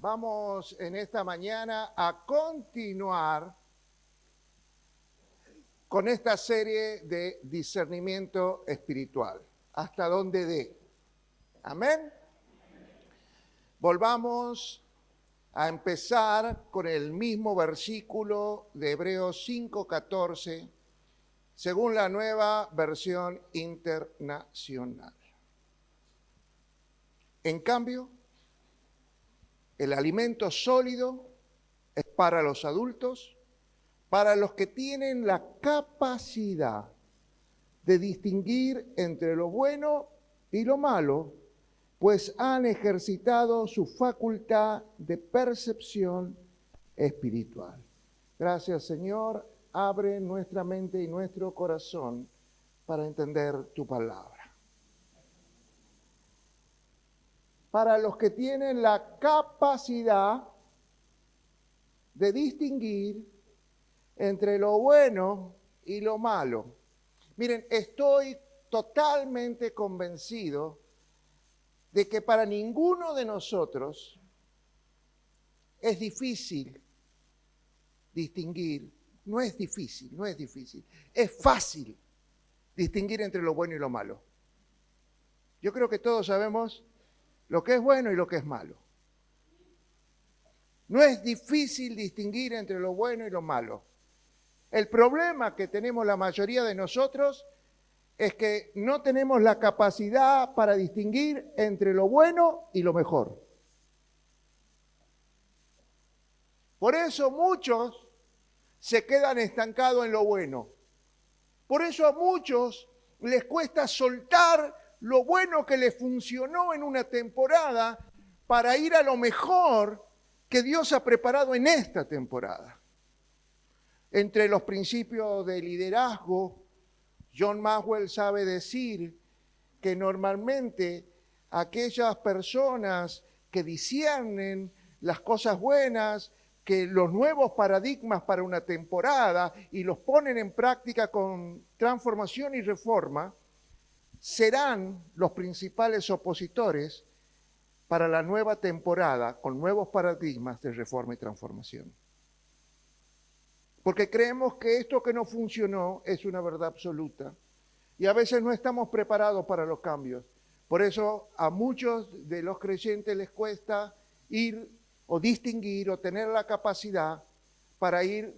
Vamos en esta mañana a continuar con esta serie de discernimiento espiritual, hasta donde dé. Amén. Volvamos a empezar con el mismo versículo de Hebreos 5:14, según la Nueva Versión Internacional. En cambio, el alimento sólido es para los adultos, para los que tienen la capacidad de distinguir entre lo bueno y lo malo, pues han ejercitado su facultad de percepción espiritual. Gracias, Señor. Abre nuestra mente y nuestro corazón para entender tu palabra. Para los que tienen la capacidad de distinguir entre lo bueno y lo malo. Miren, estoy totalmente convencido de que para ninguno de nosotros es difícil distinguir. No es difícil. Es fácil distinguir entre lo bueno y lo malo. Yo creo que todos sabemos lo que es bueno y lo que es malo. No es difícil distinguir entre lo bueno y lo malo. El problema que tenemos la mayoría de nosotros es que no tenemos la capacidad para distinguir entre lo bueno y lo mejor. Por eso muchos se quedan estancados en lo bueno. Por eso a muchos les cuesta soltar lo bueno que les funcionó en una temporada para ir a lo mejor que Dios ha preparado en esta temporada. Entre los principios de liderazgo, John Maxwell sabe decir que normalmente aquellas personas que disciernen las cosas buenas, que los nuevos paradigmas para una temporada y los ponen en práctica con transformación y reforma, serán los principales opositores para la nueva temporada con nuevos paradigmas de reforma y transformación. Porque creemos que esto que no funcionó es una verdad absoluta y a veces no estamos preparados para los cambios. Por eso a muchos de los creyentes les cuesta ir o distinguir o tener la capacidad para ir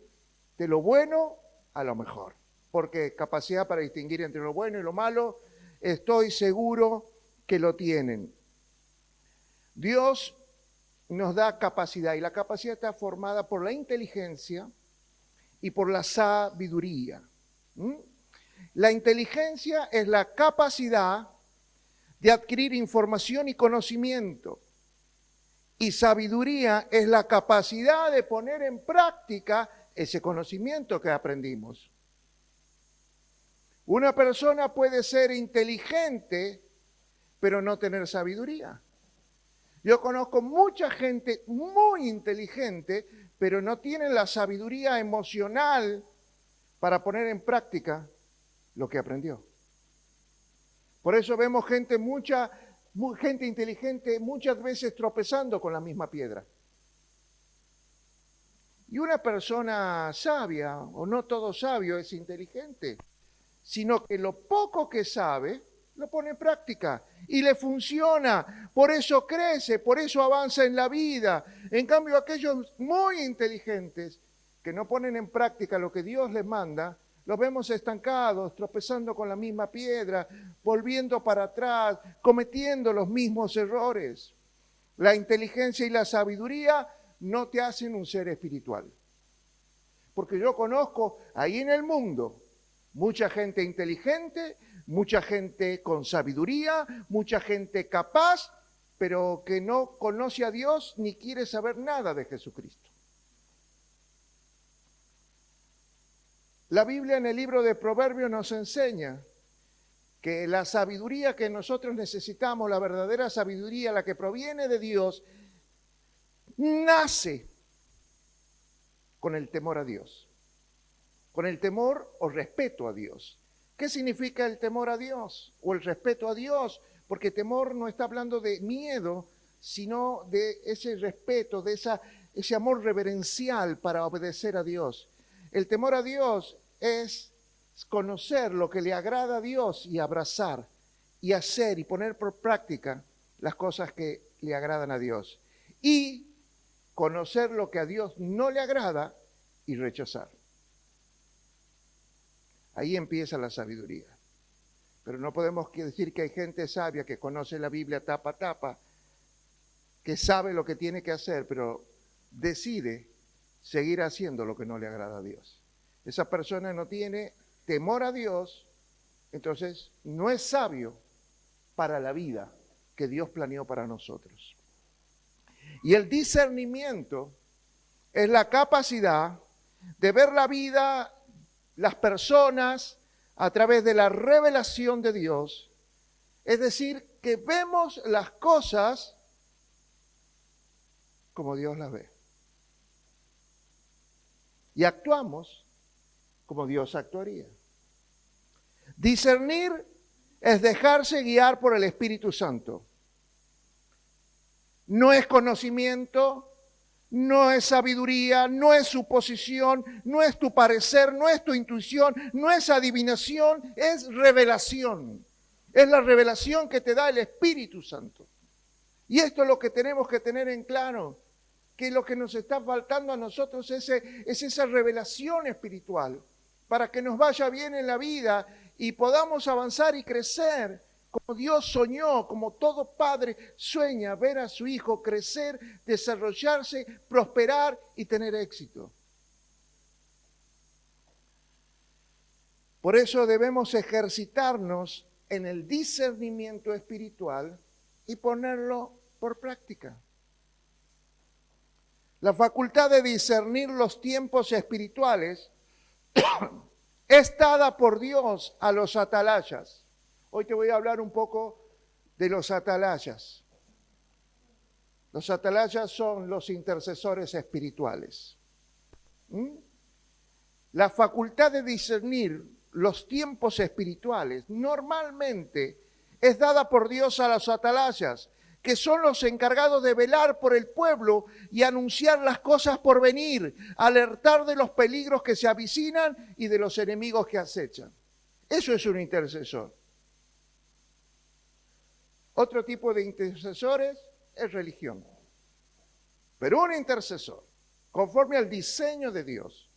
de lo bueno a lo mejor. Porque capacidad para distinguir entre lo bueno y lo malo, estoy seguro que lo tienen. Dios nos da capacidad y la capacidad está formada por la inteligencia y por la sabiduría. La inteligencia es la capacidad de adquirir información y conocimiento. Y sabiduría es la capacidad de poner en práctica ese conocimiento que aprendimos. Una persona puede ser inteligente, pero no tener sabiduría. Yo conozco mucha gente muy inteligente, pero no tienen la sabiduría emocional para poner en práctica lo que aprendió. Por eso vemos mucha gente inteligente muchas veces tropezando con la misma piedra. Y una persona sabia, o no todo sabio es inteligente, sino que lo poco que sabe lo pone en práctica y le funciona, por eso crece, por eso avanza en la vida. En cambio, aquellos muy inteligentes que no ponen en práctica lo que Dios les manda, los vemos estancados, tropezando con la misma piedra, volviendo para atrás, cometiendo los mismos errores. La inteligencia y la sabiduría no te hacen un ser espiritual. Porque yo conozco ahí en el mundo mucha gente inteligente, mucha gente con sabiduría, mucha gente capaz, pero que no conoce a Dios ni quiere saber nada de Jesucristo. La Biblia en el libro de Proverbios nos enseña que la sabiduría que nosotros necesitamos, la verdadera sabiduría, la que proviene de Dios, nace con el temor a Dios, con el temor o respeto a Dios. ¿Qué significa el temor a Dios o el respeto a Dios? Porque temor no está hablando de miedo, sino de ese respeto, de ese amor reverencial para obedecer a Dios. El temor a Dios es conocer lo que le agrada a Dios y abrazar y hacer y poner por práctica las cosas que le agradan a Dios. Y conocer lo que a Dios no le agrada y rechazar. Ahí empieza la sabiduría. Pero no podemos decir que hay gente sabia que conoce la Biblia tapa a tapa, que sabe lo que tiene que hacer, pero decide seguir haciendo lo que no le agrada a Dios. Esa persona no tiene temor a Dios, entonces no es sabio para la vida que Dios planeó para nosotros. Y el discernimiento es la capacidad de ver la vida, las personas, a través de la revelación de Dios. Es decir, que vemos las cosas como Dios las ve. Y actuamos como Dios actuaría. Discernir es dejarse guiar por el Espíritu Santo. No es conocimiento, no es sabiduría, no es suposición, no es tu parecer, no es tu intuición, no es adivinación, es revelación. Es la revelación que te da el Espíritu Santo. Y esto es lo que tenemos que tener en claro, que lo que nos está faltando a nosotros es esa revelación espiritual, para que nos vaya bien en la vida y podamos avanzar y crecer como Dios soñó, como todo padre sueña ver a su hijo crecer, desarrollarse, prosperar y tener éxito. Por eso debemos ejercitarnos en el discernimiento espiritual y ponerlo por práctica. La facultad de discernir los tiempos espirituales es dada por Dios a los atalayas. Hoy te voy a hablar un poco de los atalayas. Los atalayas son los intercesores espirituales. La facultad de discernir los tiempos espirituales normalmente es dada por Dios a los atalayas, que son los encargados de velar por el pueblo y anunciar las cosas por venir, alertar de los peligros que se avicinan y de los enemigos que acechan. Eso es un intercesor. Otro tipo de intercesores es religión. Pero un intercesor, conforme al diseño de Dios,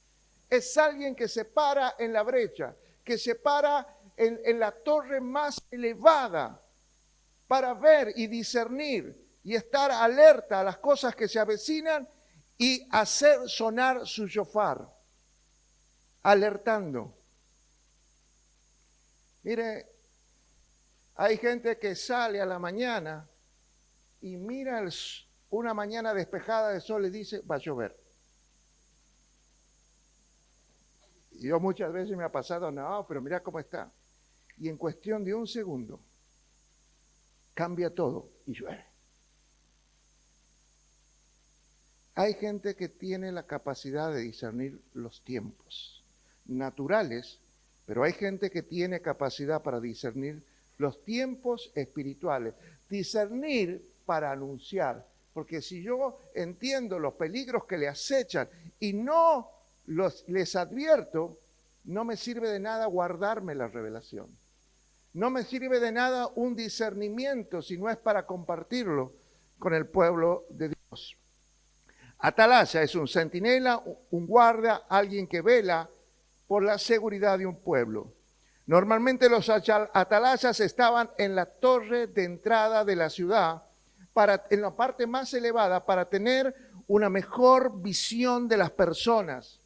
es alguien que se para en la brecha, que se para en la torre más elevada para ver y discernir y estar alerta a las cosas que se avecinan y hacer sonar su shofar, alertando. Mire, hay gente que sale a la mañana y mira una mañana despejada de sol y dice, va a llover. Y yo muchas veces me ha pasado, no, pero mira cómo está. Y en cuestión de un segundo, cambia todo y llueve. Hay gente que tiene la capacidad de discernir los tiempos naturales, pero hay gente que tiene capacidad para discernir los tiempos espirituales. Discernir para anunciar, porque si yo entiendo los peligros que le acechan y no les advierto, no me sirve de nada guardarme la revelación. No me sirve de nada un discernimiento si no es para compartirlo con el pueblo de Dios. Atalaya es un centinela, un guardia, alguien que vela por la seguridad de un pueblo. Normalmente los atalayas estaban en la torre de entrada de la ciudad, en la parte más elevada, para tener una mejor visión de las personas.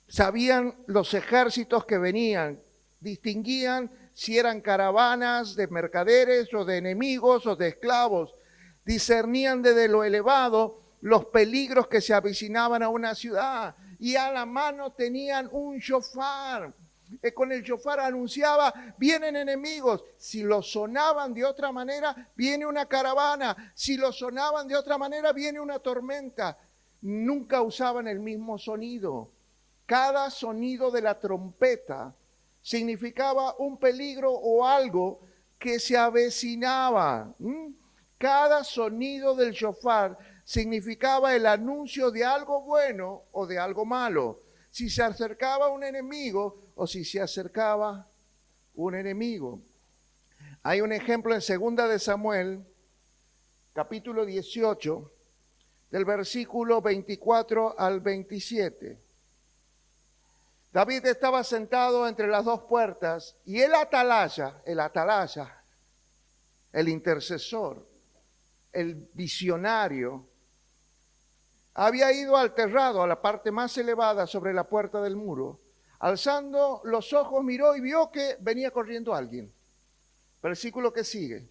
Sabían los ejércitos que venían, distinguían si eran caravanas de mercaderes o de enemigos o de esclavos, discernían desde lo elevado los peligros que se avecinaban a una ciudad y a la mano tenían un shofar. Con el shofar anunciaba, vienen enemigos. Si lo sonaban de otra manera, viene una caravana. Si lo sonaban de otra manera, viene una tormenta. Nunca usaban el mismo sonido. Cada sonido de la trompeta significaba un peligro o algo que se avecinaba. Cada sonido del shofar significaba el anuncio de algo bueno o de algo malo. Si se acercaba un enemigo o si se acercaba un enemigo. Hay un ejemplo en 2 de Samuel, capítulo 18, del versículo 24 al 27. David estaba sentado entre las dos puertas y el atalaya, el intercesor, el visionario, había ido al terrado, a la parte más elevada sobre la puerta del muro. Alzando los ojos miró y vio que venía corriendo alguien. Versículo que sigue.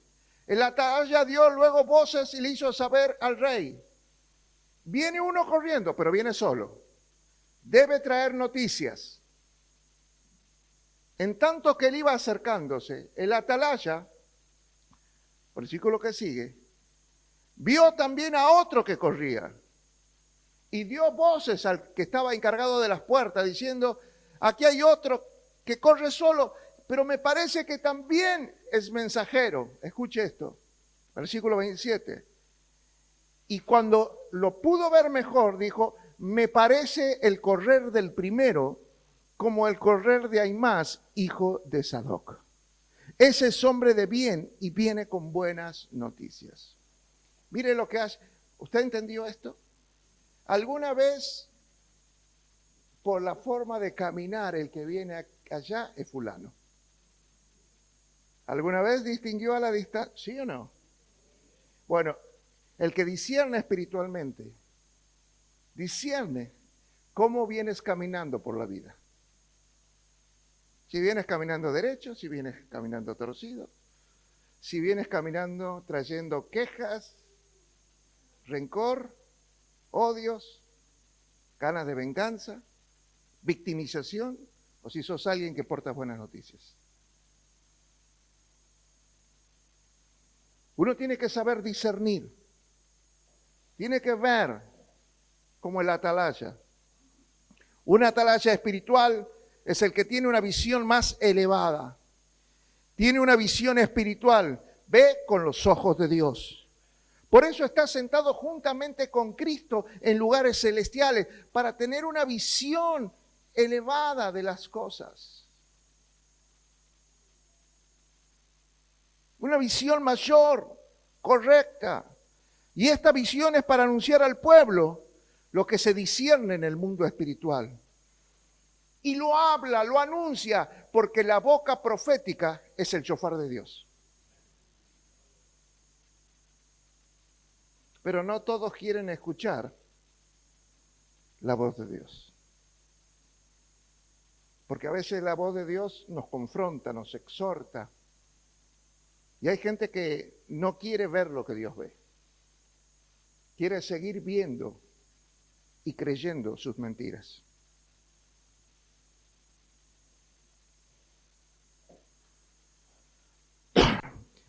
El atalaya dio luego voces y le hizo saber al rey: viene uno corriendo, pero viene solo. Debe traer noticias. En tanto que él iba acercándose, el atalaya, versículo que sigue, vio también a otro que corría y dio voces al que estaba encargado de las puertas diciendo: aquí hay otro que corre solo, pero me parece que también es mensajero. Escuche esto, versículo 27. Y cuando lo pudo ver mejor, dijo: me parece el correr del primero como el correr de Aimás, hijo de Sadoc. Ese es hombre de bien y viene con buenas noticias. Mire lo que hace. ¿Usted entendió esto? ¿Alguna vez, por la forma de caminar, el que viene allá es fulano? ¿Alguna vez distinguió a la distancia? ¿Sí o no? Bueno, el que discierne espiritualmente, discierne cómo vienes caminando por la vida. Si vienes caminando derecho, si vienes caminando torcido, si vienes caminando trayendo quejas, rencor, odios, ganas de venganza, victimización, o si sos alguien que porta buenas noticias. Uno tiene que saber discernir, tiene que ver como el atalaya. Un atalaya espiritual es el que tiene una visión más elevada, tiene una visión espiritual, ve con los ojos de Dios. Por eso está sentado juntamente con Cristo en lugares celestiales, para tener una visión elevada de las cosas. Una visión mayor, correcta. Y esta visión es para anunciar al pueblo lo que se discierne en el mundo espiritual. Y lo habla, lo anuncia, porque la boca profética es el shofar de Dios. Pero no todos quieren escuchar la voz de Dios. Porque a veces la voz de Dios nos confronta, nos exhorta. Y hay gente que no quiere ver lo que Dios ve. Quiere seguir viendo y creyendo sus mentiras.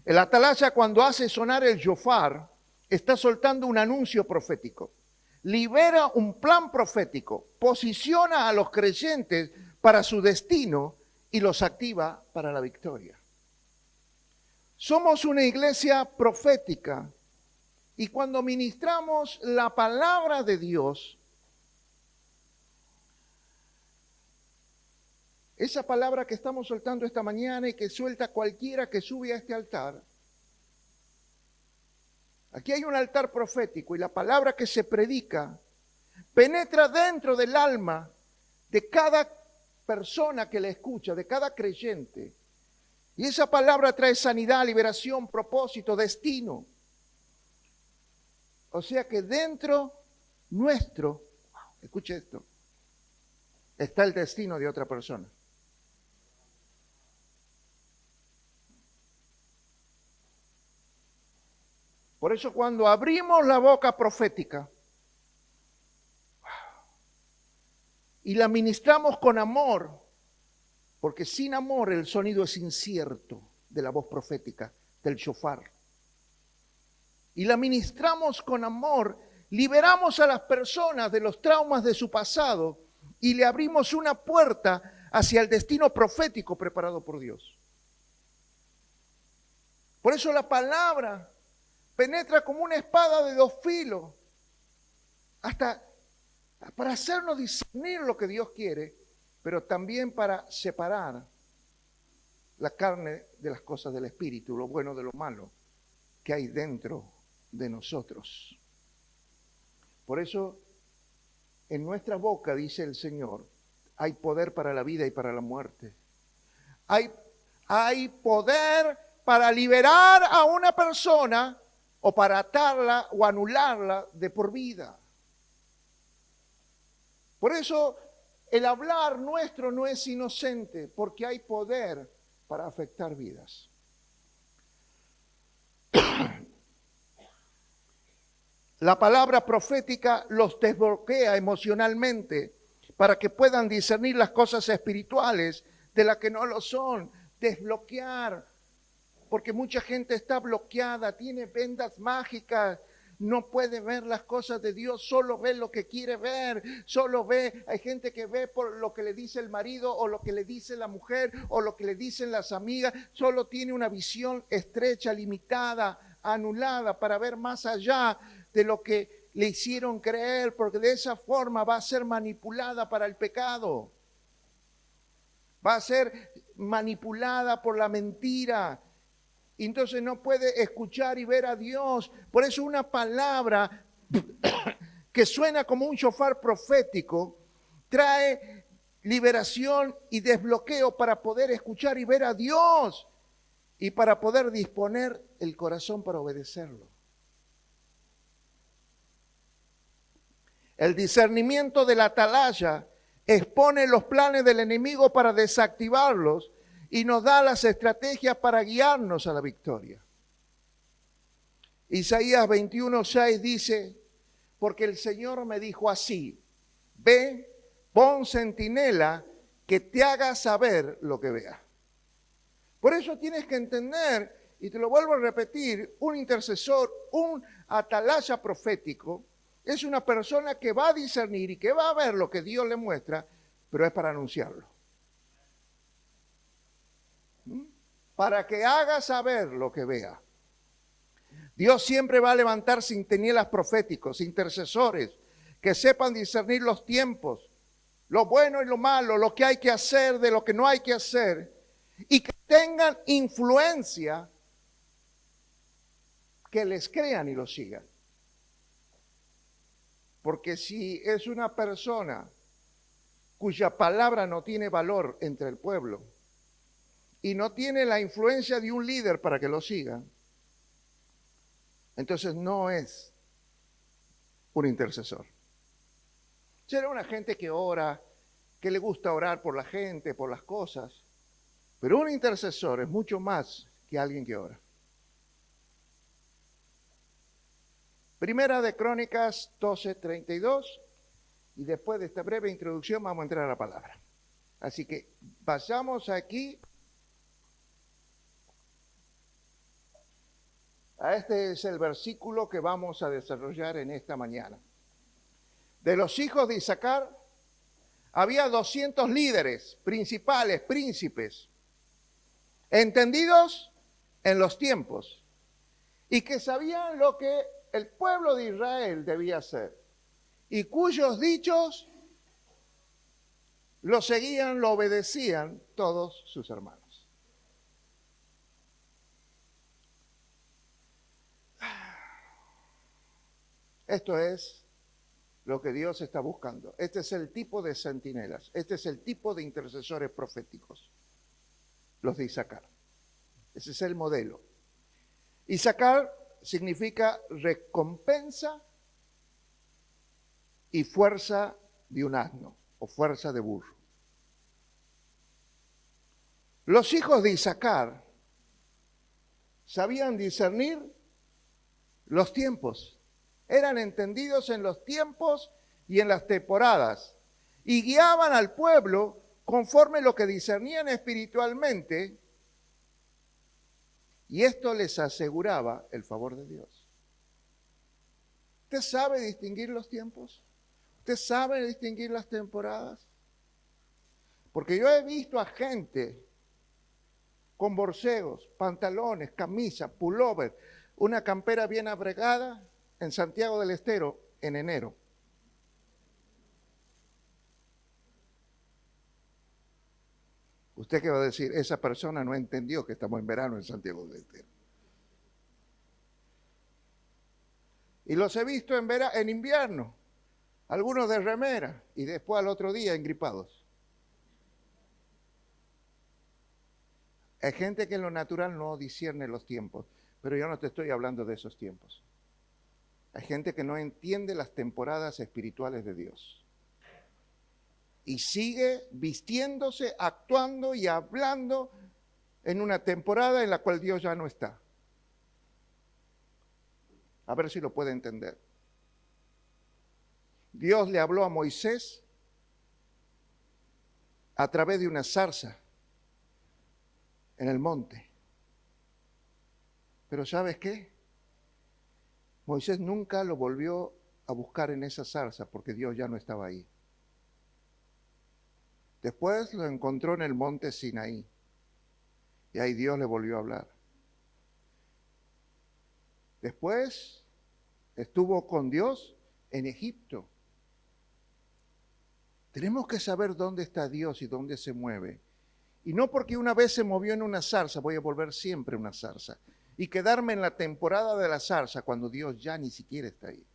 El atalaya, cuando hace sonar el shofar, está soltando un anuncio profético. Libera un plan profético, posiciona a los creyentes para su destino y los activa para la victoria. Somos una iglesia profética y cuando ministramos la palabra de Dios, esa palabra que estamos soltando esta mañana y que suelta cualquiera que sube a este altar, aquí hay un altar profético y la palabra que se predica penetra dentro del alma de cada persona que la escucha, de cada creyente. Y esa palabra trae sanidad, liberación, propósito, destino. O sea que dentro nuestro, escuche esto, está el destino de otra persona. Por eso cuando abrimos la boca profética y la ministramos con amor, porque sin amor el sonido es incierto de la voz profética, del shofar. Y la ministramos con amor, liberamos a las personas de los traumas de su pasado y le abrimos una puerta hacia el destino profético preparado por Dios. Por eso la palabra Penetra como una espada de dos filos, hasta para hacernos discernir lo que Dios quiere, pero también para separar la carne de las cosas del espíritu, lo bueno de lo malo que hay dentro de nosotros. Por eso, en nuestra boca, dice el Señor, hay poder para la vida y para la muerte. Hay poder para liberar a una persona o para atarla o anularla de por vida. Por eso el hablar nuestro no es inocente, porque hay poder para afectar vidas. La palabra profética los desbloquea emocionalmente para que puedan discernir las cosas espirituales de las que no lo son. Desbloquear, porque mucha gente está bloqueada, tiene vendas mágicas, no puede ver las cosas de Dios, solo ve lo que quiere ver, hay gente que ve por lo que le dice el marido o lo que le dice la mujer o lo que le dicen las amigas, solo tiene una visión estrecha, limitada, anulada para ver más allá de lo que le hicieron creer, porque de esa forma va a ser manipulada para el pecado, va a ser manipulada por la mentira. Y entonces no puede escuchar y ver a Dios. Por eso una palabra que suena como un shofar profético trae liberación y desbloqueo para poder escuchar y ver a Dios y para poder disponer el corazón para obedecerlo. El discernimiento de la atalaya expone los planes del enemigo para desactivarlos y nos da las estrategias para guiarnos a la victoria. Isaías 21:6 dice, porque el Señor me dijo así, ve, pon centinela que te haga saber lo que vea. Por eso tienes que entender, y te lo vuelvo a repetir, un intercesor, un atalaya profético, es una persona que va a discernir y que va a ver lo que Dios le muestra, pero es para anunciarlo. Para que haga saber lo que vea. Dios siempre va a levantar centinelas proféticos, intercesores, que sepan discernir los tiempos, lo bueno y lo malo, lo que hay que hacer de lo que no hay que hacer, y que tengan influencia, que les crean y los sigan. Porque si es una persona cuya palabra no tiene valor entre el pueblo, y no tiene la influencia de un líder para que lo sigan, entonces no es un intercesor. Será una gente que ora, que le gusta orar por la gente, por las cosas, pero un intercesor es mucho más que alguien que ora. Primera de Crónicas 12:32, y después de esta breve introducción vamos a entrar a la palabra. Así que pasamos aquí. Este es el versículo que vamos a desarrollar en esta mañana. De los hijos de Isaacar había 200 líderes, principales, príncipes, entendidos en los tiempos y que sabían lo que el pueblo de Israel debía hacer y cuyos dichos lo seguían, lo obedecían todos sus hermanos. Esto es lo que Dios está buscando. Este es el tipo de centinelas. Este es el tipo de intercesores proféticos. Los de Isaacar. Ese es el modelo. Isaacar significa recompensa y fuerza de un asno o fuerza de burro. Los hijos de Isaacar sabían discernir los tiempos. Eran entendidos en los tiempos y en las temporadas y guiaban al pueblo conforme lo que discernían espiritualmente, y esto les aseguraba el favor de Dios. ¿Usted sabe distinguir los tiempos? ¿Usted sabe distinguir las temporadas? Porque yo he visto a gente con borseos, pantalones, camisa, pullover, una campera bien abrigada en Santiago del Estero en enero. ¿Usted qué va a decir? Esa persona no entendió que estamos en verano en Santiago del Estero. Y los he visto en invierno, algunos de remera y después al otro día engripados. Hay gente que en lo natural no discierne los tiempos, pero yo no te estoy hablando de esos tiempos. Hay gente que no entiende las temporadas espirituales de Dios. Y sigue vistiéndose, actuando y hablando en una temporada en la cual Dios ya no está. A ver si lo puede entender. Dios le habló a Moisés a través de una zarza en el monte. Pero ¿sabes qué? Moisés nunca lo volvió a buscar en esa zarza porque Dios ya no estaba ahí. Después lo encontró en el monte Sinaí y ahí Dios le volvió a hablar. Después estuvo con Dios en Egipto. Tenemos que saber dónde está Dios y dónde se mueve. Y no porque una vez se movió en una zarza, voy a volver siempre una zarza. Y quedarme en la temporada de la zarza cuando Dios ya ni siquiera está ahí.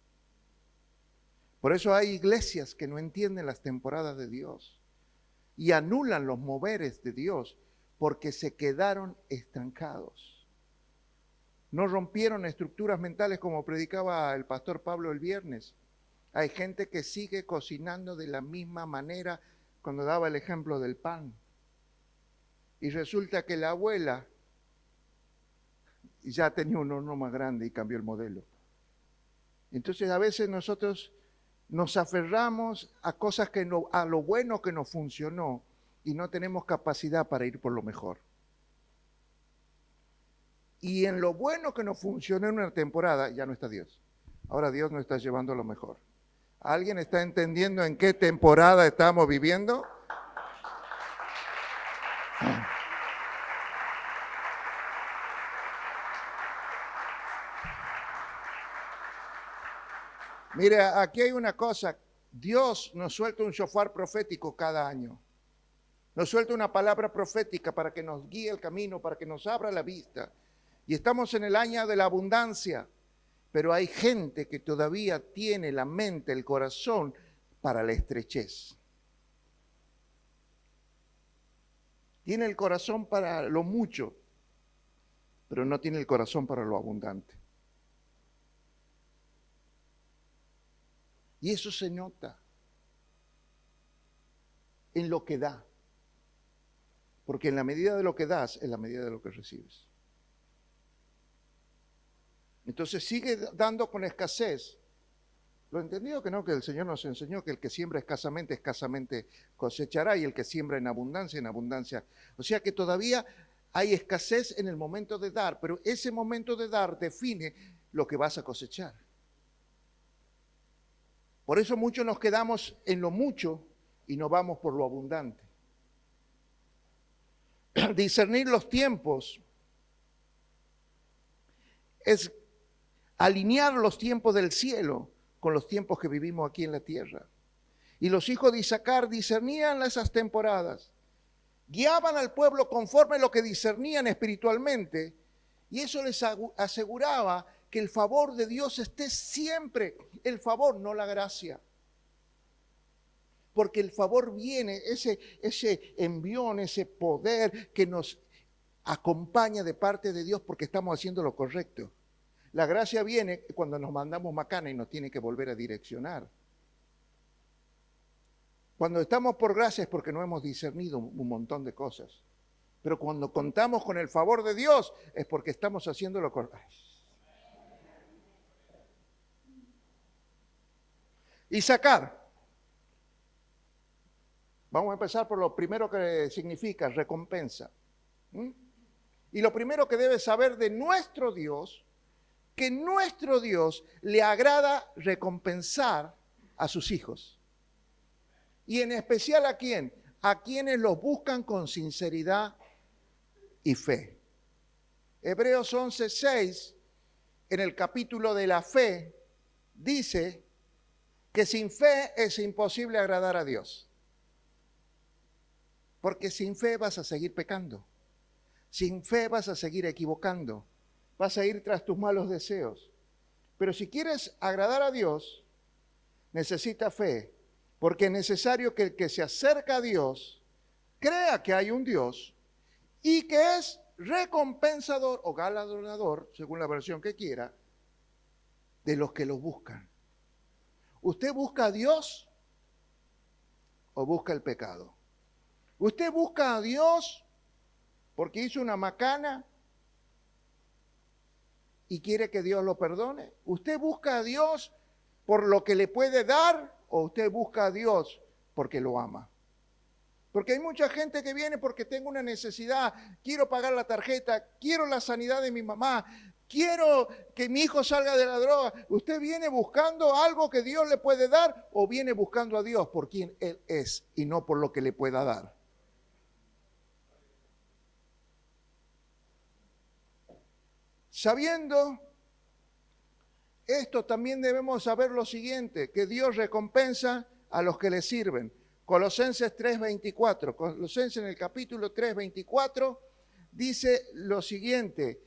Por eso hay iglesias que no entienden las temporadas de Dios y anulan los moveres de Dios porque se quedaron estancados. No rompieron estructuras mentales como predicaba el pastor Pablo el viernes. Hay gente que sigue cocinando de la misma manera cuando daba el ejemplo del pan. Y resulta que la abuela ya tenía un horno más grande y cambió el modelo. Entonces a veces nosotros nos aferramos a cosas a lo bueno que nos funcionó y no tenemos capacidad para ir por lo mejor. Y en lo bueno que nos funcionó en una temporada, ya no está Dios. Ahora Dios nos está llevando a lo mejor. ¿Alguien está entendiendo en qué temporada estamos viviendo? Mire, aquí hay una cosa. Dios nos suelta un shofar profético cada año. Nos suelta una palabra profética para que nos guíe el camino, para que nos abra la vista. Y estamos en el año de la abundancia, pero hay gente que todavía tiene la mente, el corazón para la estrechez. Tiene el corazón para lo mucho, pero no tiene el corazón para lo abundante. Y eso se nota en lo que da. Porque en la medida de lo que das, es la medida de lo que recibes. Entonces sigue dando con escasez. ¿Lo entendido que no? Que el Señor nos enseñó que el que siembra escasamente cosechará, y el que siembra en abundancia. O sea que todavía hay escasez en el momento de dar, pero ese momento de dar define lo que vas a cosechar. Por eso muchos nos quedamos en lo mucho y no vamos por lo abundante. Discernir los tiempos es alinear los tiempos del cielo con los tiempos que vivimos aquí en la tierra. Y los hijos de Isaacar discernían esas temporadas, guiaban al pueblo conforme a lo que discernían espiritualmente, y eso les aseguraba que el favor de Dios esté siempre, el favor, no la gracia. Porque el favor viene, ese envión, ese poder que nos acompaña de parte de Dios porque estamos haciendo lo correcto. La gracia viene cuando nos mandamos macana y nos tiene que volver a direccionar. Cuando estamos por gracia es porque no hemos discernido un montón de cosas. Pero cuando contamos con el favor de Dios es porque estamos haciendo lo correcto. Isaacar. Vamos a empezar por lo primero que significa recompensa. Y lo primero que debes saber de nuestro Dios, que nuestro Dios le agrada recompensar a sus hijos. Y en especial ¿a quién? A quienes los buscan con sinceridad y fe. Hebreos 11:6 en el capítulo de la fe, dice que sin fe es imposible agradar a Dios. Porque sin fe vas a seguir pecando. Sin fe vas a seguir equivocando. Vas a ir tras tus malos deseos. Pero si quieres agradar a Dios, necesita fe. Porque es necesario que el que se acerca a Dios crea que hay un Dios y que es recompensador o galardonador, según la versión que quiera, de los que lo buscan. ¿Usted busca a Dios o busca el pecado? ¿Usted busca a Dios porque hizo una macana y quiere que Dios lo perdone? ¿Usted busca a Dios por lo que le puede dar o usted busca a Dios porque lo ama? Porque hay mucha gente que viene porque tengo una necesidad, quiero pagar la tarjeta, quiero la sanidad de mi mamá, quiero que mi hijo salga de la droga. ¿Usted viene buscando algo que Dios le puede dar o viene buscando a Dios por quien Él es y no por lo que le pueda dar? Sabiendo esto, también debemos saber lo siguiente, que Dios recompensa a los que le sirven. Colosenses 3:24, Colosenses en el capítulo 3:24 dice lo siguiente,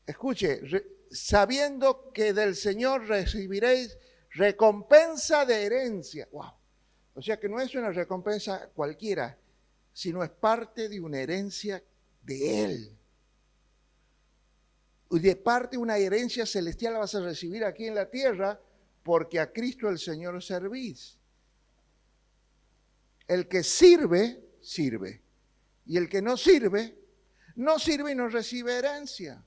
escuche, sabiendo que del Señor recibiréis recompensa de herencia. Wow. O sea que no es una recompensa cualquiera, sino es parte de una herencia de Él. Y de parte de una herencia celestial la vas a recibir aquí en la tierra, porque a Cristo el Señor servís. El que sirve, sirve. Y el que no sirve, no sirve y no recibe herencia.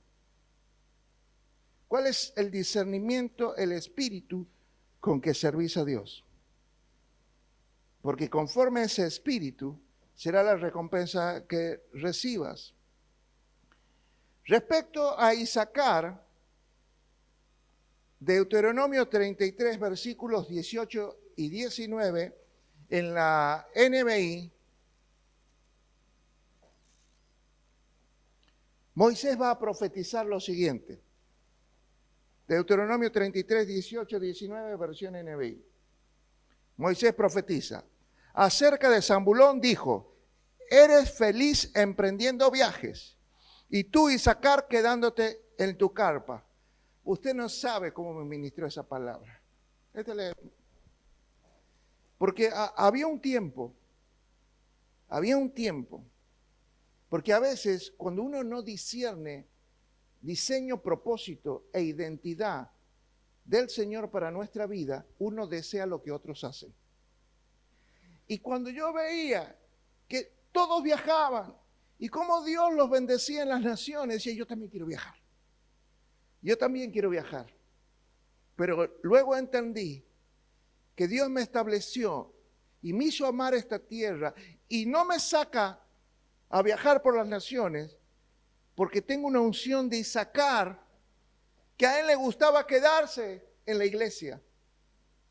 ¿Cuál es el discernimiento, el espíritu con que servís a Dios? Porque conforme a ese espíritu será la recompensa que recibas. Respecto a Isacar, Deuteronomio 33, versículos 18 y 19, en la NBI, Moisés va a profetizar lo siguiente. Deuteronomio 33, 18, 19, versión NBI. Moisés profetiza. Acerca de Zambulón dijo, eres feliz emprendiendo viajes, y tú, Isacar, quedándote en tu carpa. Usted no sabe cómo me ministró esa palabra. Porque había un tiempo, porque a veces cuando uno no discierne diseño, propósito e identidad del Señor para nuestra vida, uno desea lo que otros hacen. Y cuando yo veía que todos viajaban, y cómo Dios los bendecía en las naciones, decía, yo también quiero viajar. Yo también quiero viajar. Pero luego entendí que Dios me estableció y me hizo amar esta tierra y no me saca a viajar por las naciones porque tengo una unción de Isacar que a él le gustaba quedarse en la iglesia,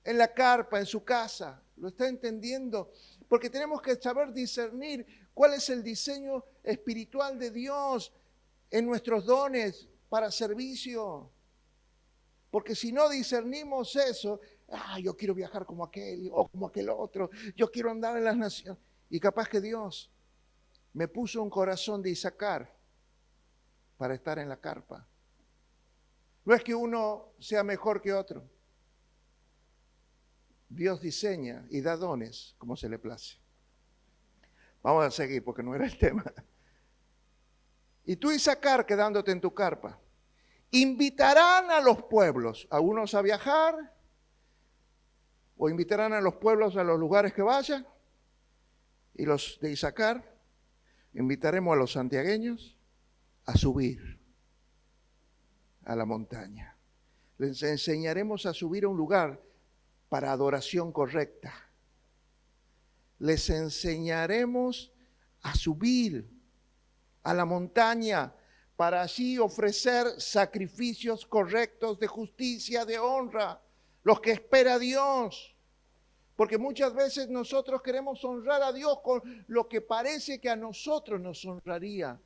en la carpa, en su casa. ¿Lo está entendiendo? Porque tenemos que saber discernir cuál es el diseño espiritual de Dios en nuestros dones para servicio. Porque si no discernimos eso, yo quiero viajar como aquel o como aquel otro, yo quiero andar en las naciones. Y capaz que Dios me puso un corazón de Isacar para estar en la carpa. No es que uno sea mejor que otro. Dios diseña y da dones como se le place. Vamos a seguir porque no era el tema. Y tú, Isacar, quedándote en tu carpa, invitarán a los pueblos, a unos a viajar, o invitarán a los pueblos a los lugares que vayan, y los de Isacar, invitaremos a los santiagueños a subir a la montaña. Les enseñaremos a subir a un lugar para adoración correcta. Les enseñaremos a subir a la montaña para así ofrecer sacrificios correctos de justicia, de honra, los que espera Dios. Porque muchas veces nosotros queremos honrar a Dios con lo que parece que a nosotros nos honraría.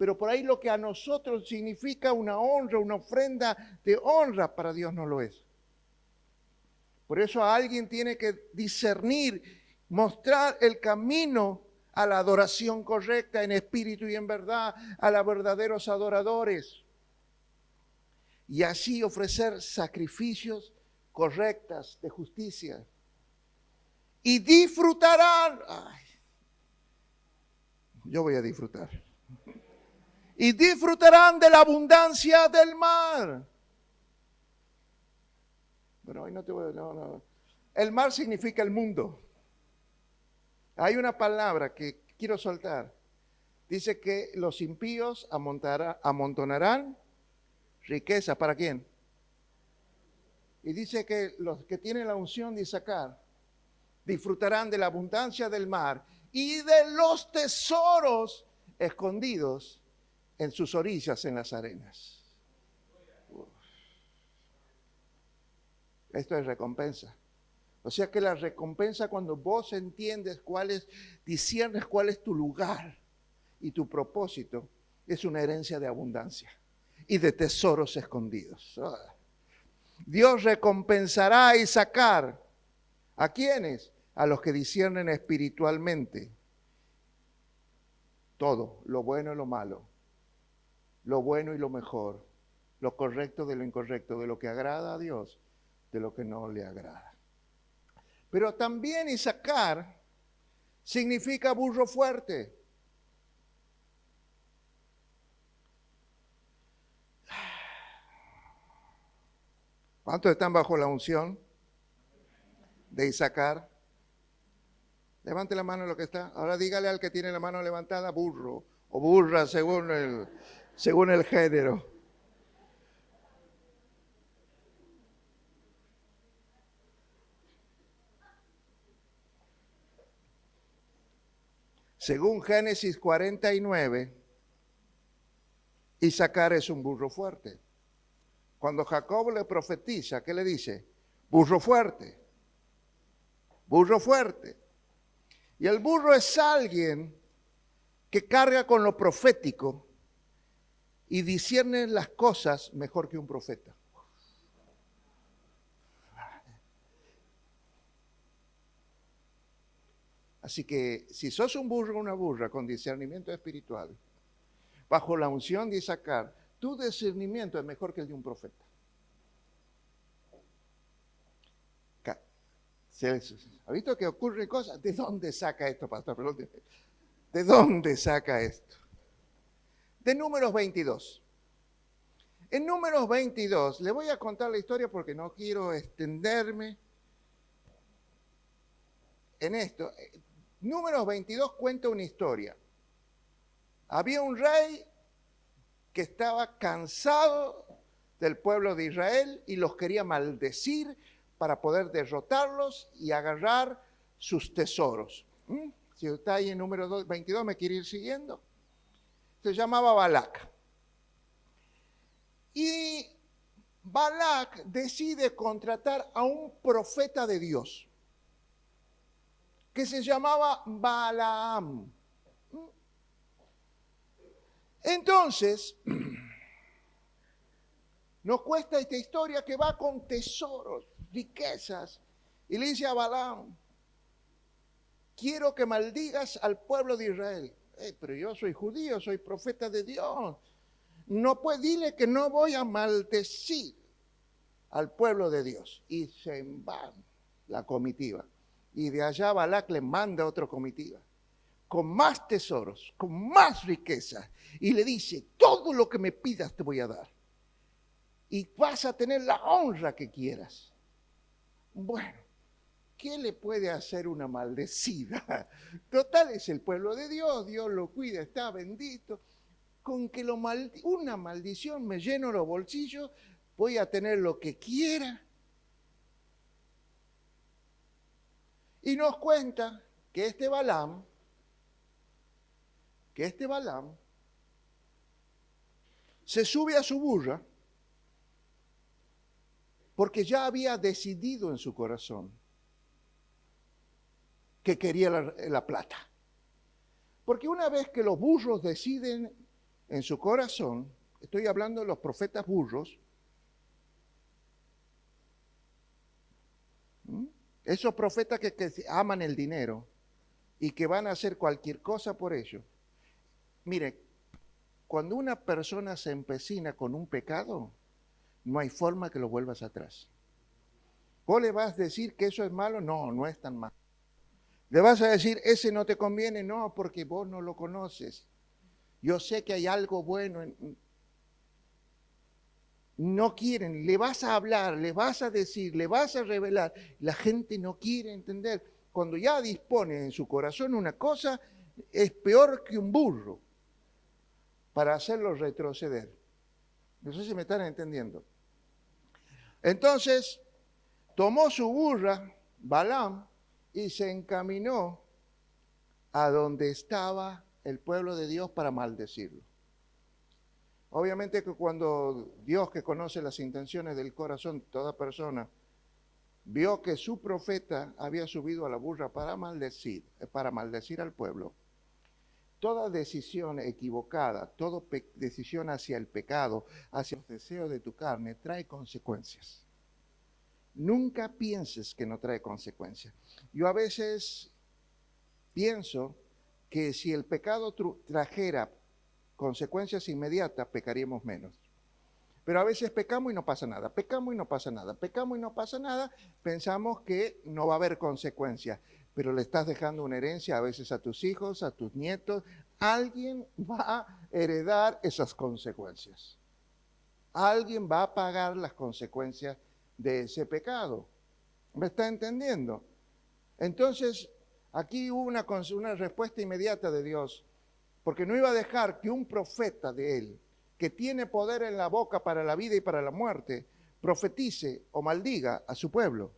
pero por ahí lo que a nosotros significa una honra, una ofrenda de honra, para Dios no lo es. Por eso alguien tiene que discernir, mostrar el camino a la adoración correcta en espíritu y en verdad, a los verdaderos adoradores. Y así ofrecer sacrificios correctas de justicia. Y disfrutarán. Ay, yo voy a disfrutar. Y disfrutarán de la abundancia del mar. Bueno, hoy no te voy a... No. El mar significa el mundo. Hay una palabra que quiero soltar. Dice que los impíos amontonarán riqueza. ¿Para quién? Y dice que los que tienen la unción de Isaacar disfrutarán de la abundancia del mar y de los tesoros escondidos en sus orillas, en las arenas. Esto es recompensa. O sea que la recompensa, cuando vos entiendes disciernes cuál es tu lugar y tu propósito, es una herencia de abundancia y de tesoros escondidos. Dios recompensará a Isaacar. ¿A quiénes? A los que disciernen espiritualmente todo, lo bueno y lo malo, lo bueno y lo mejor, lo correcto de lo incorrecto, de lo que agrada a Dios, de lo que no le agrada. Pero también Isaacar significa burro fuerte. ¿Cuántos están bajo la unción de Isaacar? Levante la mano lo que está. Ahora dígale al que tiene la mano levantada, burro o burra según el género. Según Génesis 49, Isaacar es un burro fuerte. Cuando Jacob le profetiza, ¿qué le dice? Burro fuerte. Burro fuerte. Y el burro es alguien que carga con lo profético y discierne las cosas mejor que un profeta. Así que si sos un burro o una burra con discernimiento espiritual, bajo la unción de Isaacar, tu discernimiento es mejor que el de un profeta. ¿Ha visto que ocurren cosas? ¿De dónde saca esto, pastor? ¿De dónde saca esto? De Números 22. En Números 22, le voy a contar la historia porque no quiero extenderme en esto. Números 22 cuenta una historia. Había un rey que estaba cansado del pueblo de Israel y los quería maldecir para poder derrotarlos y agarrar sus tesoros. Si está ahí en número 22, ¿me quiere ir siguiendo? Se llamaba Balac. Y Balac decide contratar a un profeta de Dios que se llamaba Balaam. Entonces, nos cuesta esta historia que va con tesoros, riquezas, y le dice a Balaam: quiero que maldigas al pueblo de Israel. Pero yo soy judío, soy profeta de Dios. No puede, dile que no voy a maldecir al pueblo de Dios. Y se va la comitiva. Y de allá Balac le manda otra comitiva, con más tesoros, con más riquezas. Y le dice: todo lo que me pidas te voy a dar. Y vas a tener la honra que quieras. Bueno, ¿qué le puede hacer una maldecida? Total, es el pueblo de Dios, Dios lo cuida, está bendito. Con que una maldición me lleno los bolsillos, voy a tener lo que quiera. Y nos cuenta que este Balaam se sube a su burra porque ya había decidido en su corazón que quería la plata. Porque una vez que los burros deciden en su corazón, estoy hablando de los profetas burros, esos profetas que aman el dinero y que van a hacer cualquier cosa por ello. Mire, cuando una persona se empecina con un pecado, no hay forma que lo vuelvas atrás. ¿Vos le vas a decir que eso es malo? No, no es tan malo. ¿Le vas a decir, ese no te conviene? No, porque vos no lo conoces. Yo sé que hay algo bueno. No quieren, le vas a hablar, le vas a decir, le vas a revelar. La gente no quiere entender. Cuando ya dispone en su corazón una cosa, es peor que un burro para hacerlo retroceder. No sé si me están entendiendo. Entonces, tomó su burra, Balaam, y se encaminó a donde estaba el pueblo de Dios para maldecirlo. Obviamente que cuando Dios, que conoce las intenciones del corazón de toda persona, vio que su profeta había subido a la burra para maldecir al pueblo, toda decisión equivocada, toda decisión hacia el pecado, hacia los deseos de tu carne, trae consecuencias. Nunca pienses que no trae consecuencias. Yo a veces pienso que si el pecado trajera consecuencias inmediatas, pecaríamos menos. Pero a veces pecamos y no pasa nada, pecamos y no pasa nada, pecamos y no pasa nada, pensamos que no va a haber consecuencias, pero le estás dejando una herencia a veces a tus hijos, a tus nietos. Alguien va a heredar esas consecuencias. Alguien va a pagar las consecuencias de ese pecado. ¿Me está entendiendo? Entonces, aquí hubo una respuesta inmediata de Dios, porque no iba a dejar que un profeta de él, que tiene poder en la boca para la vida y para la muerte, profetice o maldiga a su pueblo.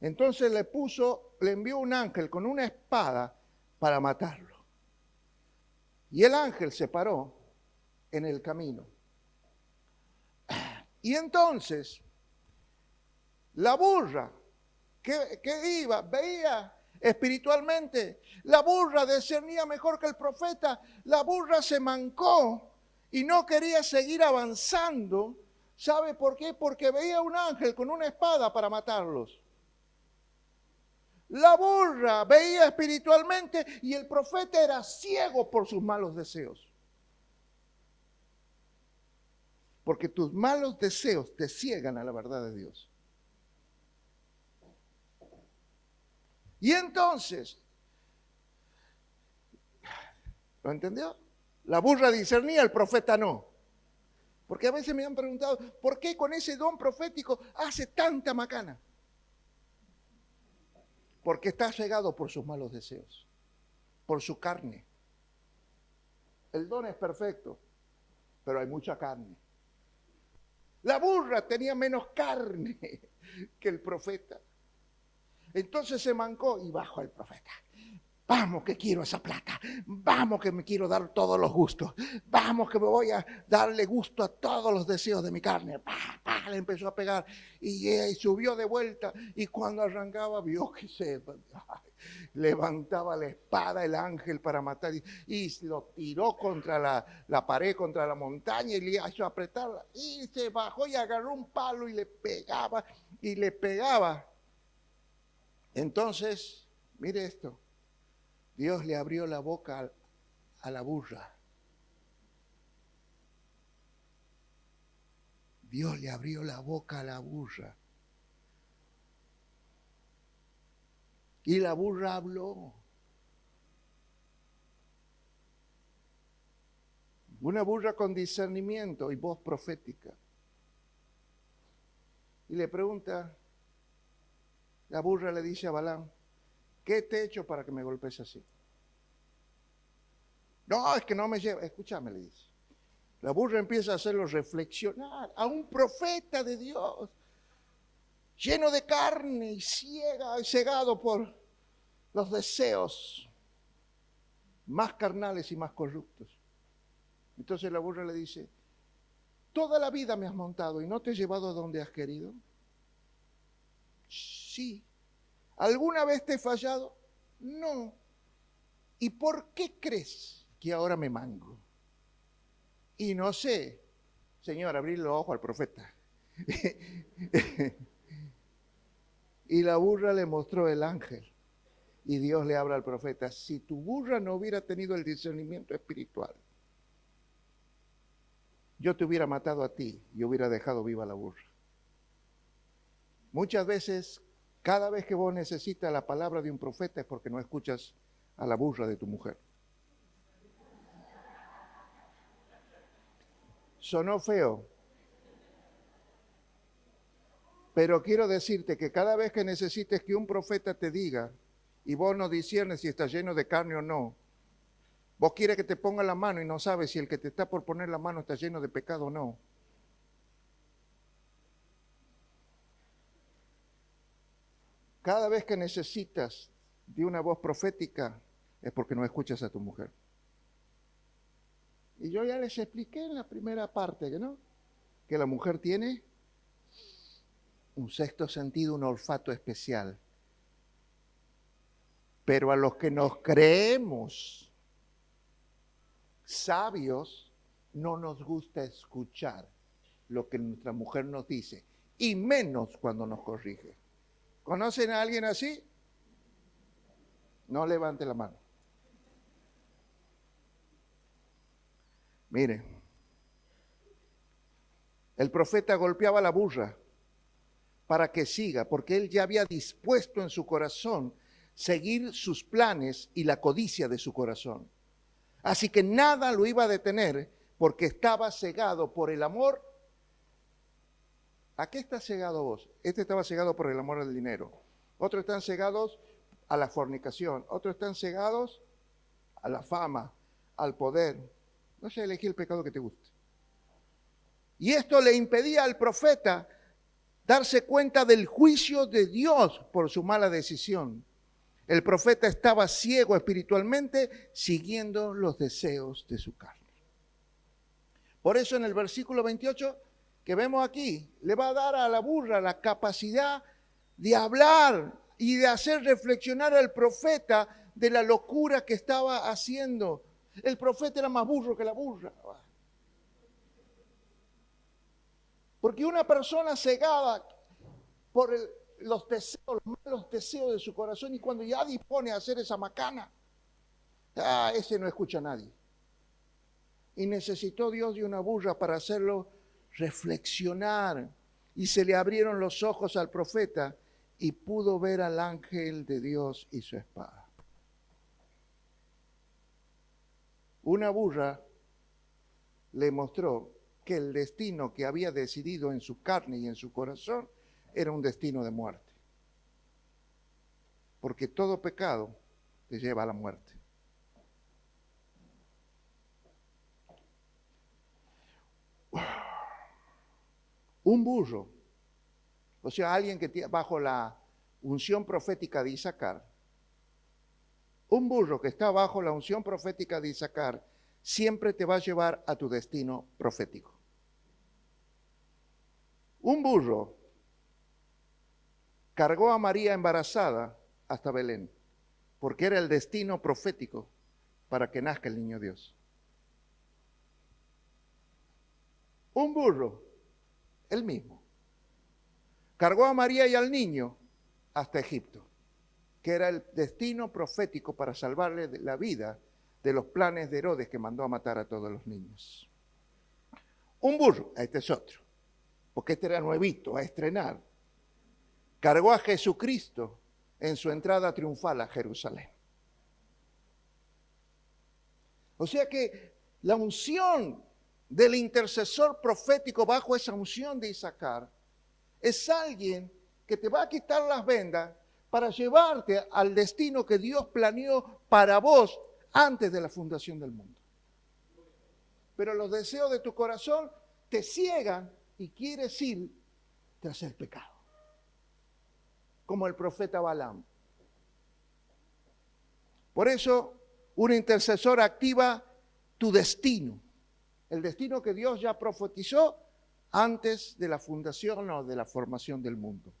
Entonces le envió un ángel con una espada para matarlo. Y el ángel se paró en el camino. Y entonces, la burra que veía espiritualmente, la burra discernía mejor que el profeta, la burra se mancó y no quería seguir avanzando. ¿Sabe por qué? Porque veía un ángel con una espada para matarlos. La burra veía espiritualmente y el profeta era ciego por sus malos deseos. Porque tus malos deseos te ciegan a la verdad de Dios. Y entonces, ¿lo entendió? La burra discernía, el profeta no. Porque a veces me han preguntado, ¿por qué con ese don profético hace tanta macana? Porque está cegado por sus malos deseos, por su carne. El don es perfecto, pero hay mucha carne. La burra tenía menos carne que el profeta. Entonces se mancó y bajó el profeta. Vamos que quiero esa plata, vamos que me quiero dar todos los gustos, vamos que me voy a darle gusto a todos los deseos de mi carne. Le empezó a pegar y subió de vuelta y cuando arrancaba vio que se levantaba la espada el ángel para matar y lo tiró contra la pared, contra la montaña y le hizo apretarla y se bajó y agarró un palo y le pegaba y le pegaba. Entonces, mire esto. Dios le abrió la boca a la burra. Dios le abrió la boca a la burra. Y la burra habló. Una burra con discernimiento y voz profética. Y le pregunta, la burra le dice a Balaam, ¿qué te he hecho para que me golpees así? No, es que no me lleva. Escúchame, le dice. La burra empieza a hacerlo reflexionar a un profeta de Dios, lleno de carne y cegado por los deseos más carnales y más corruptos. Entonces la burra le dice, toda la vida me has montado y no te he llevado a donde has querido. Sí. ¿Alguna vez te he fallado? No. ¿Y por qué crees que ahora me mango? Y no sé, Señor, abrir los ojos al profeta. Y la burra le mostró el ángel. Y Dios le habla al profeta, si tu burra no hubiera tenido el discernimiento espiritual, yo te hubiera matado a ti y hubiera dejado viva la burra. Muchas veces, cada vez que vos necesitas la palabra de un profeta es porque no escuchas a la burra de tu mujer. Sonó feo, pero quiero decirte que cada vez que necesites que un profeta te diga y vos no discernes si está lleno de carne o no, vos quieres que te ponga la mano y no sabes si el que te está por poner la mano está lleno de pecado o no. Cada vez que necesitas de una voz profética es porque no escuchas a tu mujer. Y yo ya les expliqué en la primera parte, ¿no? Que la mujer tiene un sexto sentido, un olfato especial. Pero a los que nos creemos sabios, no nos gusta escuchar lo que nuestra mujer nos dice, y menos cuando nos corrige. ¿Conocen a alguien así? No levante la mano. Mire, el profeta golpeaba a la burra para que siga, porque él ya había dispuesto en su corazón seguir sus planes y la codicia de su corazón. Así que nada lo iba a detener porque estaba cegado por el amor. ¿A qué estás cegado vos? Este estaba cegado por el amor al dinero. Otros están cegados a la fornicación. Otros están cegados a la fama, al poder. No sé, elegí el pecado que te guste. Y esto le impedía al profeta darse cuenta del juicio de Dios por su mala decisión. El profeta estaba ciego espiritualmente, siguiendo los deseos de su carne. Por eso en el versículo 28 que vemos aquí, le va a dar a la burra la capacidad de hablar y de hacer reflexionar al profeta de la locura que estaba haciendo. El profeta era más burro que la burra. Porque una persona cegada por los deseos, los malos deseos de su corazón, y cuando ya dispone a hacer esa macana, ese no escucha a nadie. Y necesitó Dios de una burra para hacerlo reflexionar. Y se le abrieron los ojos al profeta y pudo ver al ángel de Dios y su espada. Una burra le mostró que el destino que había decidido en su carne y en su corazón era un destino de muerte. Porque todo pecado te lleva a la muerte. Un burro, o sea, alguien que bajo la unción profética de Isaacar, un burro que está bajo la unción profética de Isaacar, siempre te va a llevar a tu destino profético. Un burro cargó a María embarazada hasta Belén, porque era el destino profético para que nazca el niño Dios. Un burro, él mismo, cargó a María y al niño hasta Egipto, que era el destino profético para salvarle la vida de los planes de Herodes que mandó a matar a todos los niños. Un burro, este es otro, porque este era nuevito, a estrenar, cargó a Jesucristo en su entrada triunfal a Jerusalén. O sea que la unción del intercesor profético bajo esa unción de Isaacar es alguien que te va a quitar las vendas para llevarte al destino que Dios planeó para vos antes de la fundación del mundo. Pero los deseos de tu corazón te ciegan y quieres ir tras el pecado. Como el profeta Balaam. Por eso, un intercesor activa tu destino. El destino que Dios ya profetizó antes de la fundación o de la formación del mundo.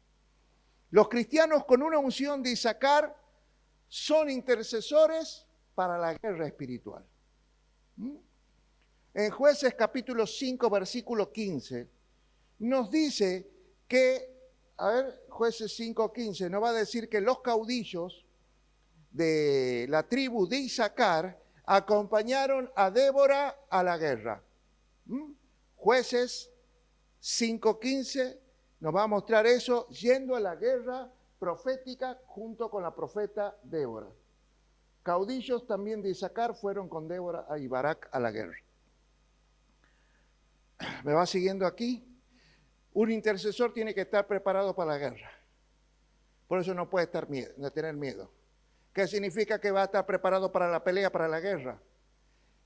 Los cristianos con una unción de Isaacar son intercesores para la guerra espiritual. en Jueces capítulo 5, versículo 15, nos dice que, a ver, Jueces 5, 15, nos va a decir que los caudillos de la tribu de Isaacar acompañaron a Débora a la guerra. Jueces 5:15 nos va a mostrar eso, yendo a la guerra profética junto con la profeta Débora. Caudillos también de Isaacar fueron con Débora y Barak a la guerra. ¿Me va siguiendo aquí? Un intercesor tiene que estar preparado para la guerra. Por eso no puede tener miedo. ¿Qué significa que va a estar preparado para la pelea, para la guerra?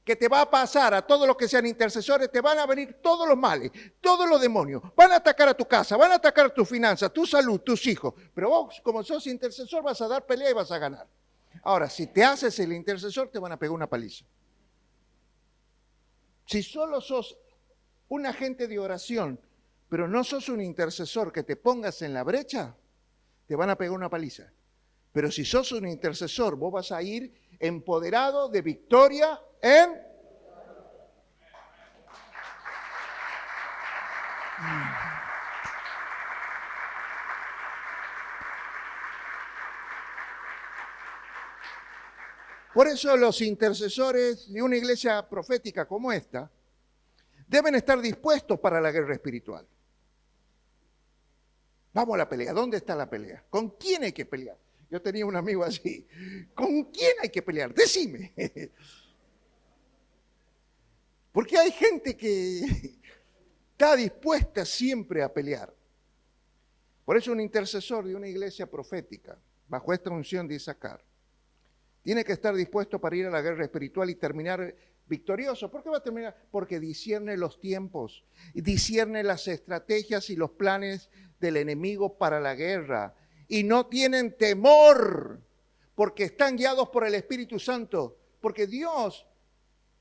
Que te va a pasar a todos los que sean intercesores, te van a venir todos los males, todos los demonios, van a atacar a tu casa, van a atacar tus finanzas, tu salud, tus hijos. Pero vos, como sos intercesor, vas a dar pelea y vas a ganar. Ahora, si te haces el intercesor, te van a pegar una paliza. Si solo sos un agente de oración, pero no sos un intercesor que te pongas en la brecha, te van a pegar una paliza. Pero si sos un intercesor, vos vas a ir empoderado de victoria en... Por eso los intercesores de una iglesia profética como esta deben estar dispuestos para la guerra espiritual. Vamos a la pelea. ¿Dónde está la pelea? ¿Con quién hay que pelear? Yo tenía un amigo así. ¿Con quién hay que pelear? Decime. Porque hay gente que está dispuesta siempre a pelear. Por eso un intercesor de una iglesia profética, bajo esta unción de Isaacar, tiene que estar dispuesto para ir a la guerra espiritual y terminar victorioso. ¿Por qué va a terminar? Porque discierne los tiempos, discierne las estrategias y los planes del enemigo para la guerra. Y no tienen temor, porque están guiados por el Espíritu Santo. Porque Dios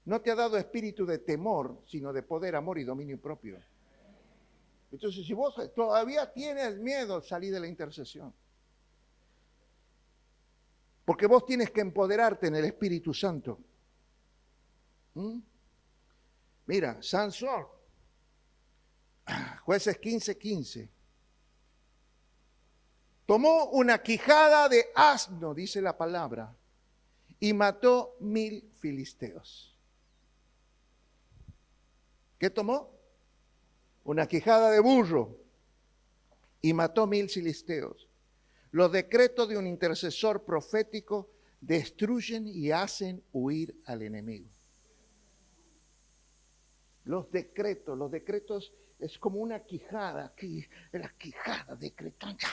no te ha dado espíritu de temor, sino de poder, amor y dominio propio. Entonces, si vos todavía tienes miedo, salí de la intercesión. Porque vos tienes que empoderarte en el Espíritu Santo. Mira, Sansón, Jueces 15:15. Tomó una quijada de asno, dice la palabra, y mató 1000 filisteos. ¿Qué tomó? Una quijada de burro y mató 1000 filisteos. Los decretos de un intercesor profético destruyen y hacen huir al enemigo. Los decretos es como una quijada, la quijada decretando.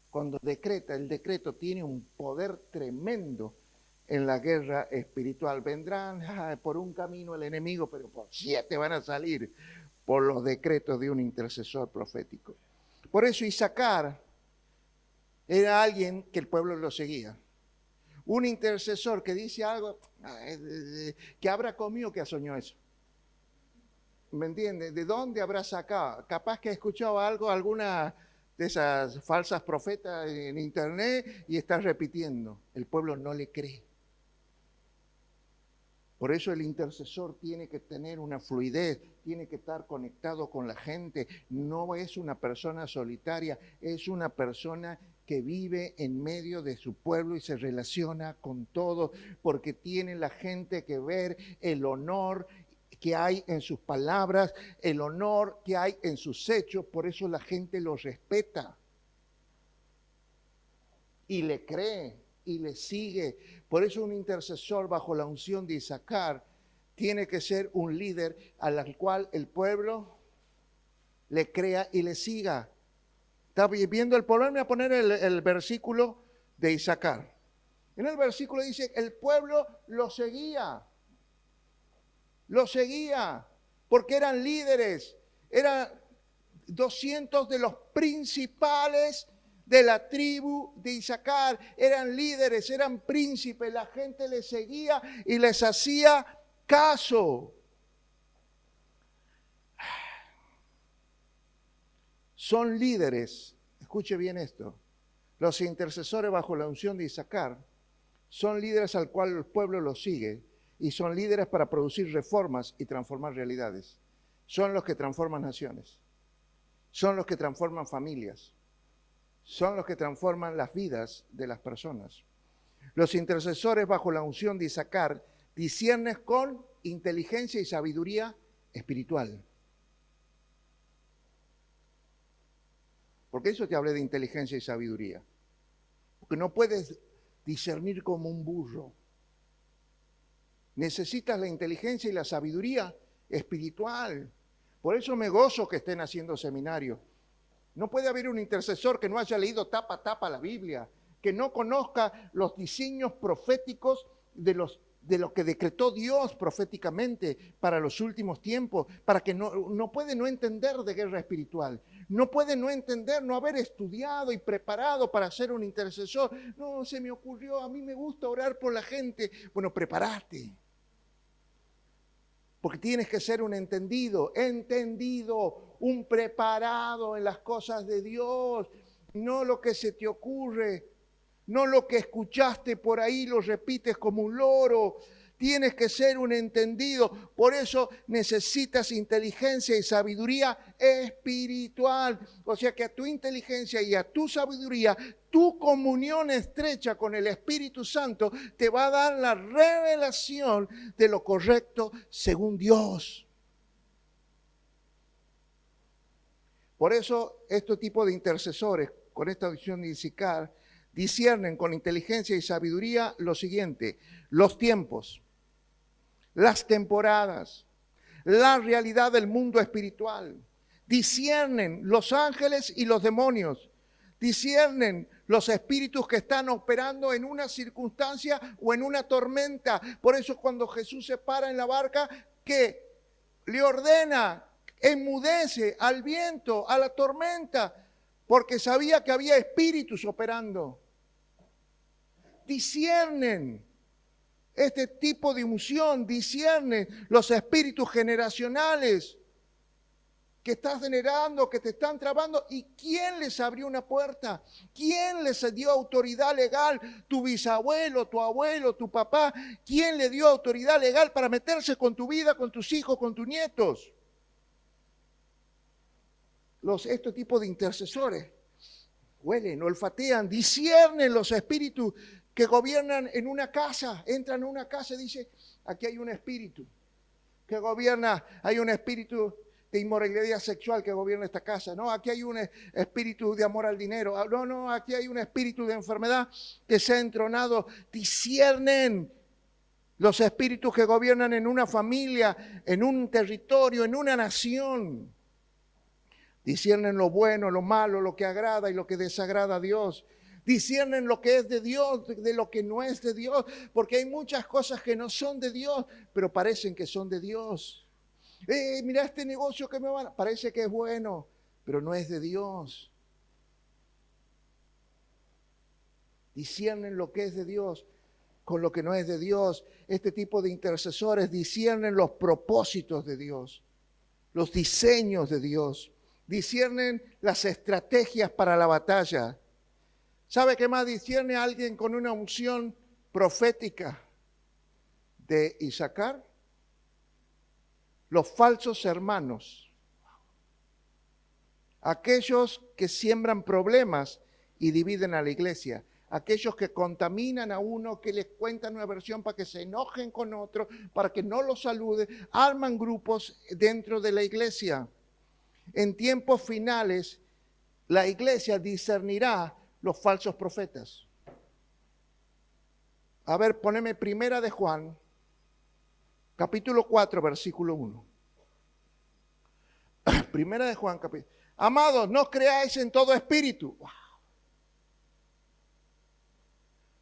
Cuando decreta, el decreto tiene un poder tremendo en la guerra espiritual. Vendrán por un camino el enemigo, pero por 7 van a salir por los decretos de un intercesor profético. Por eso Isaacar era alguien que el pueblo lo seguía. Un intercesor que dice algo, que habrá comido que soñó eso. ¿Me entiendes? ¿De dónde habrá sacado? Capaz que ha escuchado algo, alguna de esas falsas profetas en internet y está repitiendo. El pueblo no le cree. Por eso el intercesor tiene que tener una fluidez, tiene que estar conectado con la gente. No es una persona solitaria, es una persona que vive en medio de su pueblo y se relaciona con todos, porque tiene la gente que ver el honor que hay en sus palabras, el honor que hay en sus hechos. Por eso la gente lo respeta y le cree y le sigue. Por eso un intercesor bajo la unción de Isaacar tiene que ser un líder al cual el pueblo le crea y le siga. Está viendo el pueblo. Voy a poner el versículo de Isaacar. En el versículo dice, el pueblo lo seguía. Lo seguía porque eran líderes. Eran 200 de los principales de la tribu de Isaacar. Eran líderes, eran príncipes. La gente les seguía y les hacía caso. Son líderes, escuche bien esto, los intercesores bajo la unción de Isaacar son líderes al cual el pueblo los sigue y son líderes para producir reformas y transformar realidades. Son los que transforman naciones, son los que transforman familias, son los que transforman las vidas de las personas. Los intercesores bajo la unción de Isacar disciernen con inteligencia y sabiduría espiritual. ¿Por qué eso te hablé de inteligencia y sabiduría? Porque no puedes discernir como un burro. Necesitas la inteligencia y la sabiduría espiritual. Por eso me gozo que estén haciendo seminarios. No puede haber un intercesor que no haya leído tapa a tapa la Biblia, que no conozca los diseños proféticos de lo que decretó Dios proféticamente para los últimos tiempos, para que no puede no entender de guerra espiritual, no puede no entender, no haber estudiado y preparado para ser un intercesor. No, se me ocurrió, a mí me gusta orar por la gente. Bueno, prepárate. Porque tienes que ser un entendido, un preparado en las cosas de Dios, no lo que se te ocurre, no lo que escuchaste por ahí lo repites como un loro. Tienes que ser un entendido. Por eso necesitas inteligencia y sabiduría espiritual. O sea que a tu inteligencia y a tu sabiduría, tu comunión estrecha con el Espíritu Santo te va a dar la revelación de lo correcto según Dios. Por eso este tipo de intercesores, con esta audición de Isacar, disciernen con inteligencia y sabiduría lo siguiente: los tiempos, las temporadas, la realidad del mundo espiritual. Disciernen los ángeles y los demonios. Disciernen los espíritus que están operando en una circunstancia o en una tormenta. Por eso cuando Jesús se para en la barca, que le ordena, enmudece al viento, a la tormenta, porque sabía que había espíritus operando. Disciernen este tipo de unción, disciernen los espíritus generacionales que estás generando, que te están trabando. ¿Y quién les abrió una puerta? ¿Quién les dio autoridad legal? ¿Tu bisabuelo, tu abuelo, tu papá? ¿Quién le dio autoridad legal para meterse con tu vida, con tus hijos, con tus nietos? Este tipo de intercesores huelen, olfatean, disciernen los espíritus que gobiernan en una casa. Entran en una casa y dicen: aquí hay un espíritu que gobierna, hay un espíritu de inmoralidad sexual que gobierna esta casa. No, aquí hay un espíritu de amor al dinero. No, aquí hay un espíritu de enfermedad que se ha entronado. Disciernen los espíritus que gobiernan en una familia, en un territorio, en una nación. Disciernen lo bueno, lo malo, lo que agrada y lo que desagrada a Dios. Disciernen lo que es de Dios, de lo que no es de Dios, porque hay muchas cosas que no son de Dios, pero parecen que son de Dios. Mira este negocio que parece que es bueno, pero no es de Dios. Disciernen lo que es de Dios con lo que no es de Dios. Este tipo de intercesores disciernen los propósitos de Dios, los diseños de Dios, disciernen las estrategias para la batalla. ¿Sabe qué más discierne a alguien con una unción profética de Isacar? Los falsos hermanos. Aquellos que siembran problemas y dividen a la iglesia. Aquellos que contaminan a uno, que les cuentan una versión para que se enojen con otro, para que no los salude. Arman grupos dentro de la iglesia. En tiempos finales, la iglesia discernirá los falsos profetas. A ver, poneme Primera de Juan, capítulo 4, versículo 1. Primera de Juan, capítulo. Amados, no creáis en todo espíritu,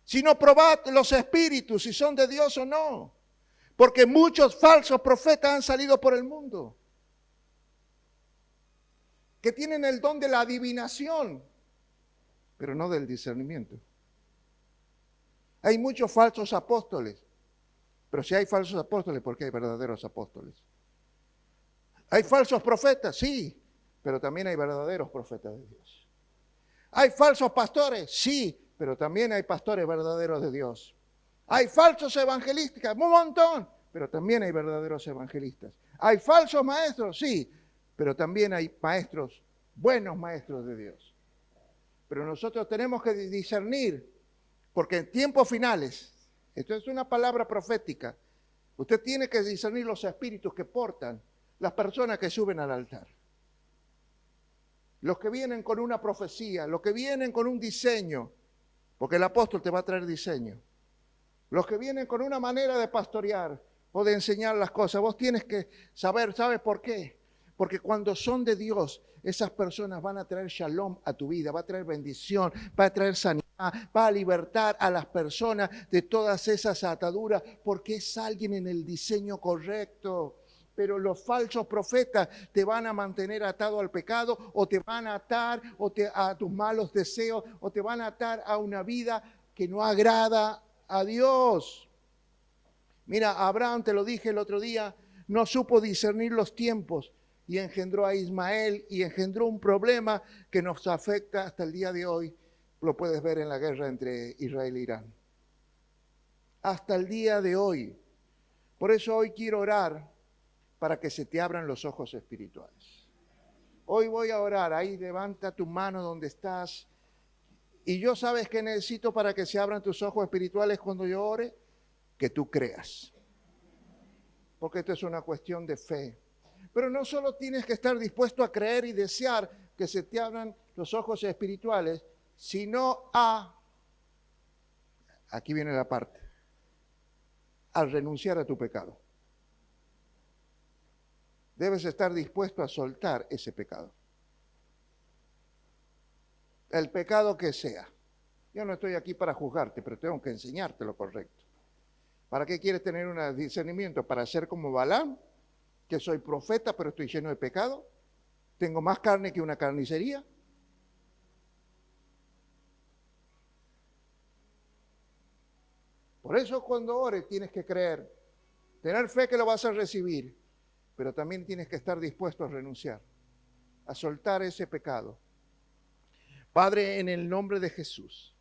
sino probad los espíritus si son de Dios o no, porque muchos falsos profetas han salido por el mundo, que tienen el don de la adivinación, pero no del discernimiento. Hay muchos falsos apóstoles, pero si hay falsos apóstoles, ¿por qué hay verdaderos apóstoles? Hay falsos profetas, sí, pero también hay verdaderos profetas de Dios. Hay falsos pastores, sí, pero también hay pastores verdaderos de Dios. Hay falsos evangelistas, un montón, pero también hay verdaderos evangelistas. Hay falsos maestros, sí, pero también hay maestros, buenos maestros de Dios. Pero nosotros tenemos que discernir, porque en tiempos finales, esto es una palabra profética, usted tiene que discernir los espíritus que portan las personas que suben al altar. Los que vienen con una profecía, los que vienen con un diseño, porque el apóstol te va a traer diseño. Los que vienen con una manera de pastorear o de enseñar las cosas, vos tienes que saber, ¿sabes por qué? Porque cuando son de Dios, esas personas van a traer shalom a tu vida, va a traer bendición, va a traer sanidad, va a libertar a las personas de todas esas ataduras, porque es alguien en el diseño correcto. Pero los falsos profetas te van a mantener atado al pecado, o te van a atar a tus malos deseos, o te van a atar a una vida que no agrada a Dios. Mira, Abraham, te lo dije el otro día, no supo discernir los tiempos y engendró a Ismael y engendró un problema que nos afecta hasta el día de hoy. Lo puedes ver en la guerra entre Israel e Irán. Hasta el día de hoy. Por eso hoy quiero orar para que se te abran los ojos espirituales. Hoy voy a orar, ahí levanta tu mano donde estás. Y yo, ¿sabes qué necesito para que se abran tus ojos espirituales cuando yo ore? Que tú creas. Porque esto es una cuestión de fe. Pero no solo tienes que estar dispuesto a creer y desear que se te abran los ojos espirituales, sino aquí viene la parte, a renunciar a tu pecado. Debes estar dispuesto a soltar ese pecado. El pecado que sea. Yo no estoy aquí para juzgarte, pero tengo que enseñarte lo correcto. ¿Para qué quieres tener un discernimiento? ¿Para ser como Balaam? Que soy profeta, pero estoy lleno de pecado. Tengo más carne que una carnicería. Por eso cuando ores tienes que creer, tener fe que lo vas a recibir, pero también tienes que estar dispuesto a renunciar, a soltar ese pecado. Padre, en el nombre de Jesús,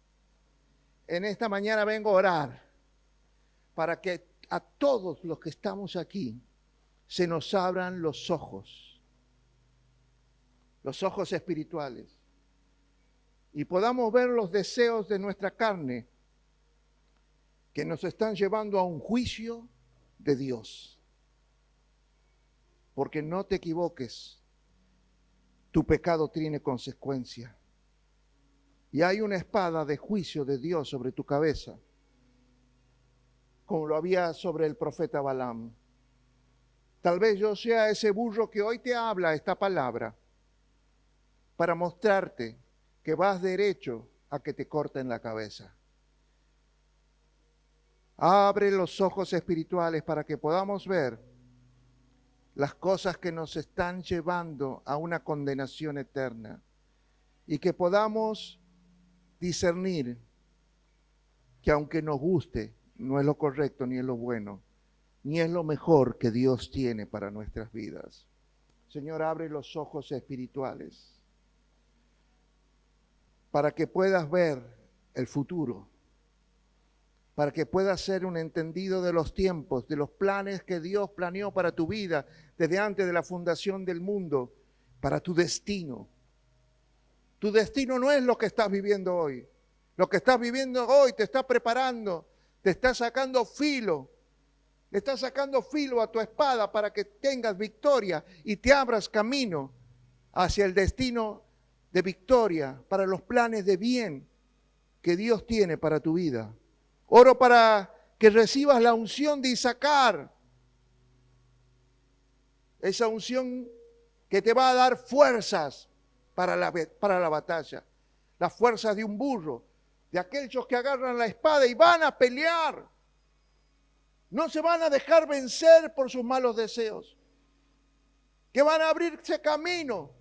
en esta mañana vengo a orar para que a todos los que estamos aquí se nos abran los ojos espirituales, y podamos ver los deseos de nuestra carne que nos están llevando a un juicio de Dios. Porque no te equivoques, tu pecado tiene consecuencia. Y hay una espada de juicio de Dios sobre tu cabeza, como lo había sobre el profeta Balaam. Tal vez yo sea ese burro que hoy te habla esta palabra para mostrarte que vas derecho a que te corten la cabeza. Abre los ojos espirituales para que podamos ver las cosas que nos están llevando a una condenación eterna y que podamos discernir que aunque nos guste, no es lo correcto ni es lo bueno, ni es lo mejor que Dios tiene para nuestras vidas. Señor, abre los ojos espirituales para que puedas ver el futuro, para que puedas ser un entendido de los tiempos, de los planes que Dios planeó para tu vida desde antes de la fundación del mundo, para tu destino. Tu destino no es lo que estás viviendo hoy. Lo que estás viviendo hoy te está preparando, te está sacando filo. Le estás sacando filo a tu espada para que tengas victoria y te abras camino hacia el destino de victoria, para los planes de bien que Dios tiene para tu vida. Oro para que recibas la unción de Isacar, esa unción que te va a dar fuerzas para la batalla, las fuerzas de un burro, de aquellos que agarran la espada y van a pelear. No se van a dejar vencer por sus malos deseos, que van a abrirse camino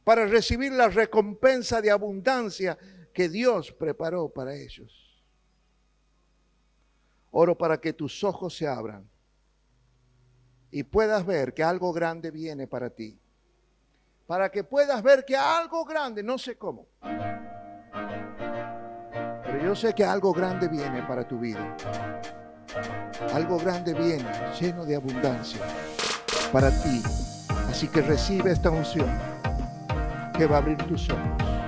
para recibir la recompensa de abundancia que Dios preparó para ellos. Oro para que tus ojos se abran y puedas ver que algo grande viene para ti. Para que puedas ver que algo grande, no sé cómo, Pero yo sé que algo grande viene para tu vida. Algo grande viene, lleno de abundancia, para ti. Así que recibe esta unción que va a abrir tus ojos.